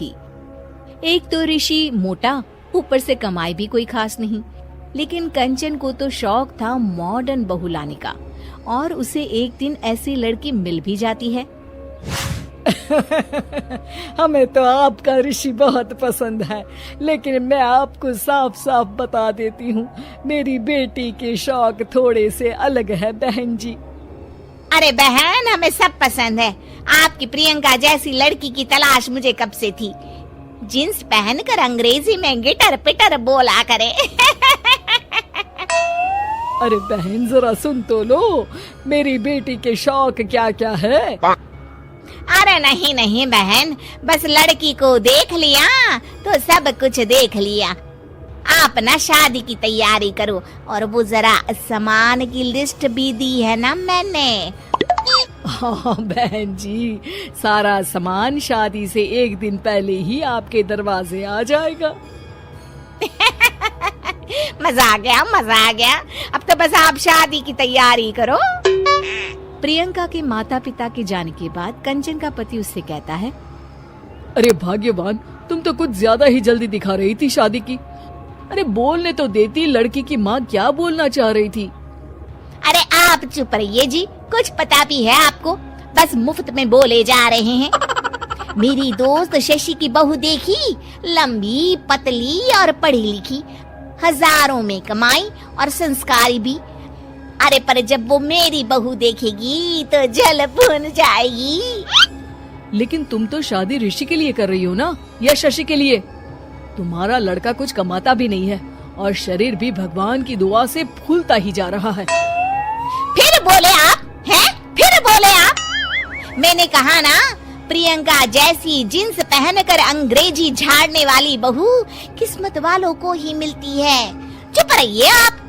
थी। एक तो ऋषि मोटा, ऊपर से कमाई भी कोई खास नहीं, लेकिन कंचन को तो शौक था मॉडर्न बहू लाने का, और उसे एक दिन ऐसी लड़की मिल भी जाती है। हमें तो आपका ऋषि बहुत पसंद है, लेकिन मैं आपको साफ साफ बता देती हूँ, मेरी बेटी के शौक थोड़े से अलग है बहन जी। अरे बहन, हमें सब पसंद है। आपकी प्रियंका जैसी लड़की की तलाश मुझे कब से थी। जींस पहनकर अंग्रेजी में गिटर पिटर बोला करे। अरे बहन जरा सुन तो लो, मेरी बेटी के शौक क्या क्या है। अरे नहीं नहीं बहन, बस लड़की को देख लिया तो सब कुछ देख लिया। आप ना शादी की तैयारी करो, और वो जरा सामान की लिस्ट भी दी है ना मैंने। हाँ बहन जी, सारा सामान शादी से एक दिन पहले ही आपके दरवाजे आ जाएगा। मजा आ गया, मजा आ गया। अब तो बस आप शादी की तैयारी करो। प्रियंका के माता पिता के जाने के बाद कंचन का पति उससे कहता है, अरे भाग्यवान, तुम तो कुछ ज्यादा ही जल्दी दिखा रही थी शादी की। अरे बोलने तो देती, लड़की की माँ क्या बोलना चाह रही थी। अरे आप चुप रहिए जी, कुछ पता भी है आपको, बस मुफ्त में बोले जा रहे हैं। मेरी दोस्त शशि की बहू देखी, लंबी पतली और पढ़ी लिखी, हजारों में कमाई और संस्कारी भी। अरे पर जब वो मेरी बहू देखेगी तो जल भुन जाएगी। लेकिन तुम तो शादी ऋषि के लिए कर रही हो ना, या शशि के लिए? तुम्हारा लड़का कुछ कमाता भी नहीं है, और शरीर भी भगवान की दुआ से फूलता ही जा रहा है। फिर बोले आप हैं? फिर बोले आप? मैंने कहा ना, प्रियंका जैसी जींस पहनकर अंग्रेजी झाड़ने वाली बहू किस्मत वालों को ही मिलती है। चुप रहिए आप।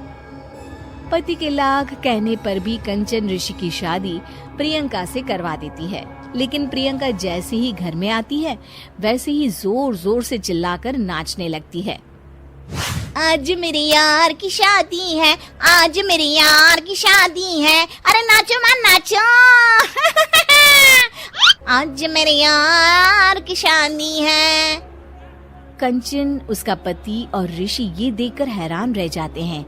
पति के लाख कहने पर भी कंचन ऋषि की शादी प्रियंका से करवा देती है। लेकिन प्रियंका जैसे ही घर में आती है, वैसे ही जोर जोर से चिल्लाकर नाचने लगती है। आज मेरे यार की शादी है, आज मेरे यार की शादी है। अरे नाचो मां नाचो। आज मेरे यार की शादी है। कंचन, उसका पति और ऋषि ये देखकर हैरान रह जाते हैं।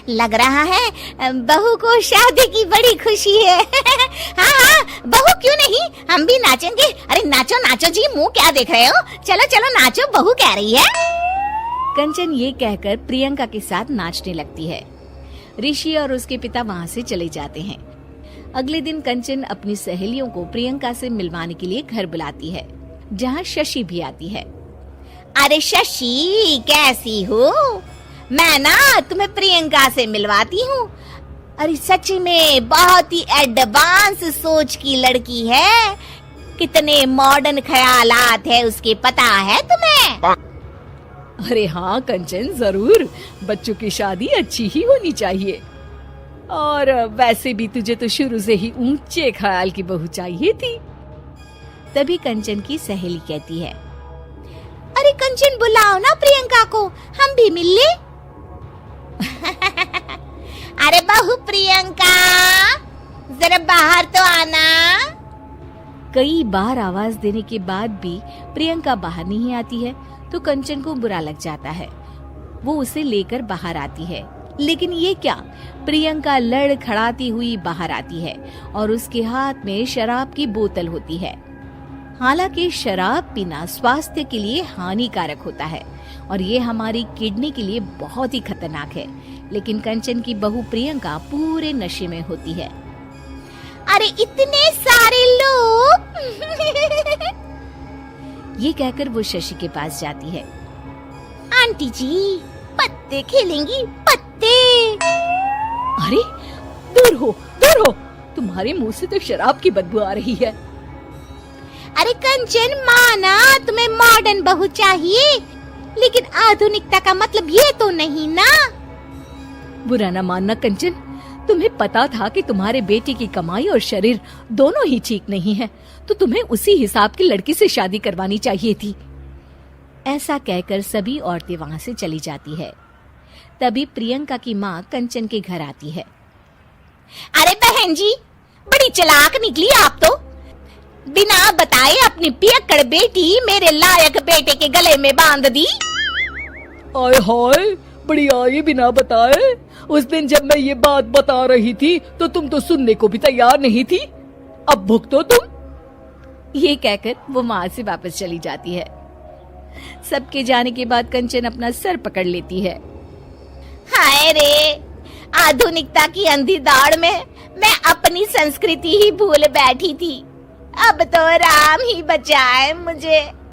लग रहा है बहू को शादी की बड़ी खुशी है। हाँ हाँ, बहू क्यों नहीं, हम भी नाचेंगे। अरे नाचो नाचो जी, मुंह क्या देख रहे हो, चलो चलो नाचो, बहू कह रही है। कंचन ये कहकर प्रियंका के साथ नाचने लगती है। ऋषि और उसके पिता वहाँ से चले जाते हैं। अगले दिन कंचन अपनी सहेलियों को प्रियंका से मिलवाने के लिए घर बुलाती है, जहाँ शशि भी आती है। अरे शशि, कैसी हो? मैं ना तुम्हें प्रियंका से मिलवाती हूँ। अरे सच में बहुत ही एडवांस सोच की लड़की है। कितने मॉडर्न ख्यालात है उसके, पता है तुम्हें? अरे हाँ कंचन, जरूर। बच्चों की शादी अच्छी ही होनी चाहिए, और वैसे भी तुझे तो शुरू से ही ऊंचे ख्याल की बहू चाहिए थी। तभी कंचन की सहेली कहती है, अरे कंचन बुलाओ ना प्रियंका को, हम भी मिल ले। अरे बहू प्रियंका, जरा बाहर तो आना। कई बार आवाज देने के बाद भी प्रियंका बाहर नहीं आती है, तो कंचन को बुरा लग जाता है। वो उसे लेकर बाहर आती है, लेकिन ये क्या, प्रियंका लड़खड़ाती हुई बाहर आती है और उसके हाथ में शराब की बोतल होती है। हालांकि शराब पीना स्वास्थ्य के लिए हानिकारक होता है और ये हमारी किडनी के लिए बहुत ही खतरनाक है, लेकिन कंचन की बहू प्रियंका पूरे नशे में होती है। अरे इतने सारे लोग। ये कहकर वो शशि के पास जाती है। आंटी जी, पत्ते खेलेंगी, पत्ते। अरे दूर हो, दूर हो, तुम्हारे मुंह से तो शराब की बदबू आ रही है। अरे कंचन, माना तुम्हें मॉडर्न बहू चाहिए, लेकिन आधुनिकता का मतलब ये तो नहीं ना। बुरा न मानना कंचन, तुम्हें पता था कि तुम्हारे बेटे की कमाई और शरीर दोनों ही ठीक नहीं है, तो तुम्हें उसी हिसाब की लड़की से शादी करवानी चाहिए थी। ऐसा कहकर सभी औरतें वहाँ से चली जाती है। तभी प्रियंका की माँ कंचन के घर आती है। अरे बहन जी, बड़ी चालाक निकली आप तो। बिना बताए अपनी पियक्कड़ बेटी मेरे लायक बेटे के गले में बांध दी। आय हाय, बड़ी आई बिना बताए। उस दिन जब मैं ये बात बता रही थी तो तुम तो सुनने को भी तैयार नहीं थी। अब भुगतो तुम। ये कहकर वो वहां से वापस चली जाती है। सबके जाने के बाद कंचन अपना सर पकड़ लेती है। हाय रे, आधुनिकता की अंधी दौड़ में मैं अपनी संस्कृति ही भूल बैठी थी। अब तो राम ही बचाए मुझे।